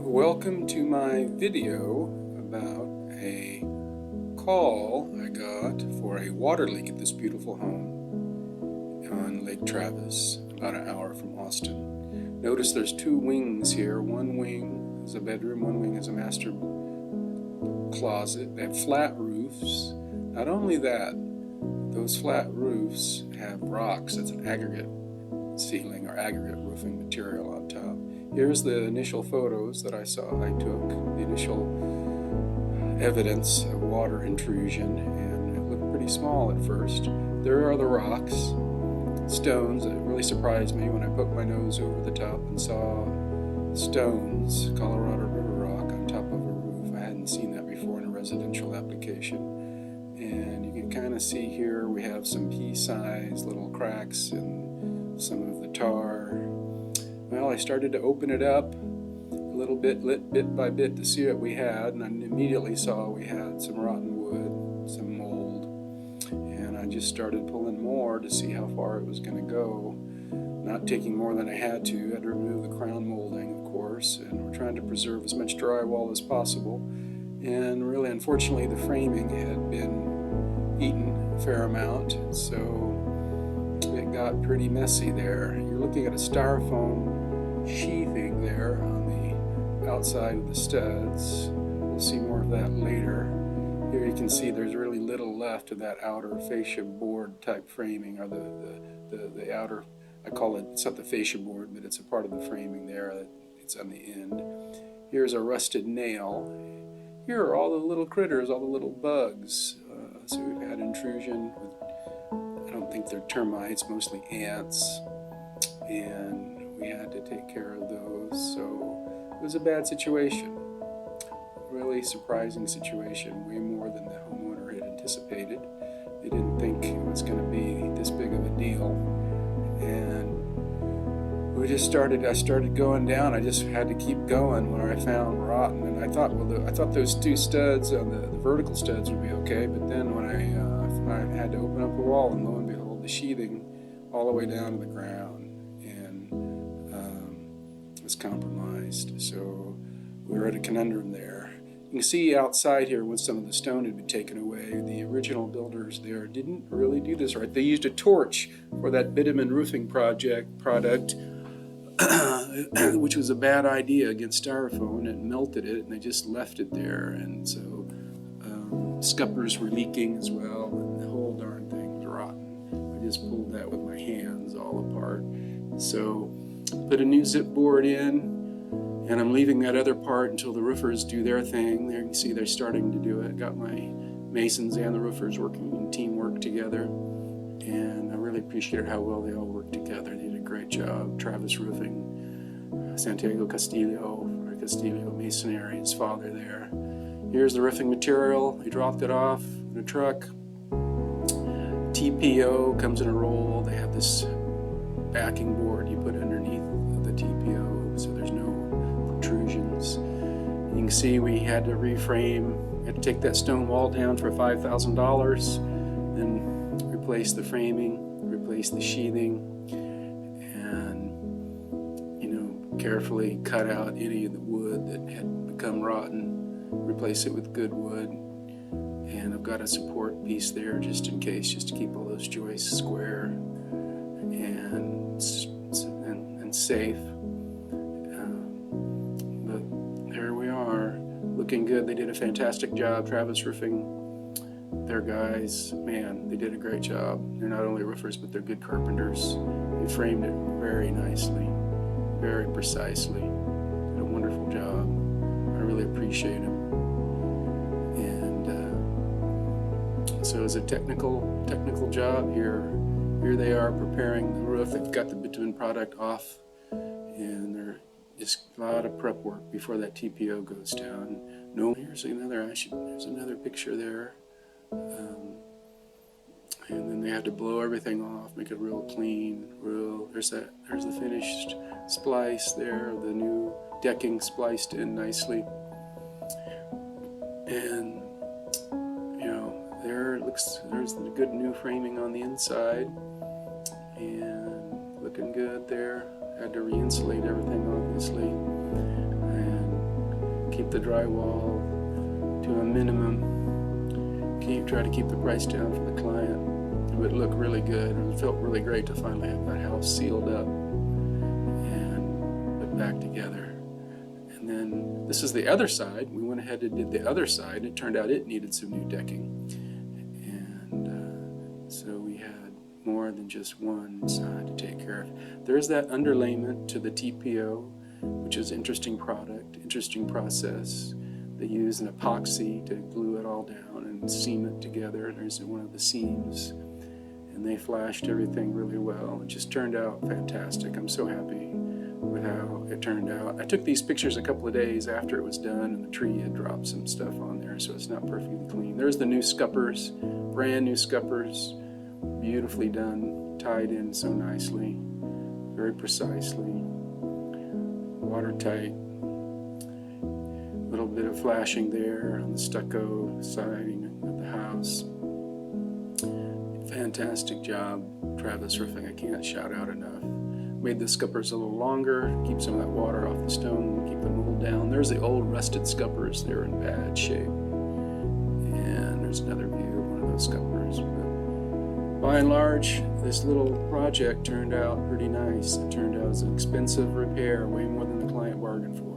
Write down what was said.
Welcome to my video about a call I got for a water leak at this beautiful home on Lake Travis, about an hour from Austin. Notice there's two wings here. One wing is a bedroom, one wing is a master closet. They have flat roofs. Not only that, those flat roofs have rocks. That's an aggregate ceiling or aggregate roofing material on top. Here's the initial photos that I saw. I took the initial evidence of water intrusion, and it looked pretty small at first. There are the rocks, stones. It really surprised me when I poked my nose over the top and saw stones, Colorado River rock, on top of a roof. I hadn't seen that before in a residential application. And you can kind of see here we have some pea-sized little cracks and some of the tar. Well, I started to open it up a little bit, bit by bit, to see what we had, and I immediately saw we had some rotten wood, some mold, and I just started pulling more to see how far it was going to go, not taking more than I had to. I had to remove the crown molding, of course, and we're trying to preserve as much drywall as possible. And really, unfortunately, the framing had been eaten a fair amount, so it got pretty messy there. You're looking at a styrofoam sheathing there on the outside of the studs. We'll see more of that later. Here you can see there's really little left of that outer fascia board type framing, or the outer, I call it, it's not the fascia board, but it's a part of the framing there. It's on the end. Here's a rusted nail. Here are all the little critters, all the little bugs. So we've had intrusion with, I don't think they're termites, mostly ants, and we had to take care of those. So it was a bad situation, really surprising situation, way more than the homeowner had anticipated. They didn't think it was going to be this big of a deal, and I started going down. I just had to keep going where I found rotten, and I thought, well, I thought those two studs on the vertical studs would be okay, but then when I had to open up the wall, and lo and behold, the sheathing all the way down to the ground, and was compromised. So we were at a conundrum there. You can see outside here when some of the stone had been taken away, the original builders there didn't really do this right. They used a torch for that bitumen roofing product, which was a bad idea against styrofoam, and melted it, and they just left it there, and so scuppers were leaking as well, and the whole darn thing was rotten. I just pulled that with my hands all apart. So put a new zip board in, and I'm leaving that other part until the roofers do their thing. There you can see they're starting to do it. Got my masons and the roofers working in teamwork together, and I really appreciate how well they all worked together. They did a great job. Travis Roofing, Santiago Castillo Masonry, his father there. Here's the roofing material. They dropped it off in a truck. TPO comes in a roll. They have this backing board you put underneath the TPO so there's no protrusions. You can see we had to reframe, had to take that stone wall down for $5,000, then replace the framing, replace the sheathing, and carefully cut out any of the wood that had become rotten, replace it with good wood. And I've got a support piece there just in case, just to keep all those joists square and safe. But there we are, looking good. They did a fantastic job. Travis Roofing, their guys, man, they did a great job. They're not only roofers, but they're good carpenters. They framed it very nicely, very precisely. Did a wonderful job. I really appreciate them. So it's a technical job here. Here they are preparing the roof. They've got the bitumen product off, and they're just a lot of prep work before that TPO goes down. No, there's another picture there. And then they have to blow everything off, make it real clean. There's the finished splice there, the new decking spliced in nicely. And there's the good new framing on the inside, and looking good there. Had to re-insulate everything, obviously, and keep the drywall to a minimum, try to keep the price down for the client. It would look really good, and it felt really great to finally have that house sealed up and put back together. And then this is the other side. We went ahead and did the other side. It turned out it needed some new decking, and so we had more than just one side to take care of. There's that underlayment to the TPO, which is an interesting product, interesting process. They use an epoxy to glue it all down and seam it together. There's one of the seams, and they flashed everything really well. It just turned out fantastic. I'm so happy with how it turned out. I took these pictures a couple of days after it was done, and the tree had dropped some stuff on there, so it's not perfectly clean. There's the new scuppers, brand new scuppers, beautifully done, tied in so nicely, very precisely, watertight. A little bit of flashing there on the stucco siding of the house. Fantastic job, Travis Roofing. I can't shout out enough. Made the scuppers a little longer, keep some of that water off the stone, keep the mold down. There's the old rusted scuppers. They're in bad shape. And there's another view of one of those scuppers. But by and large, this little project turned out pretty nice. It turned out as an expensive repair, way more than the client bargained for.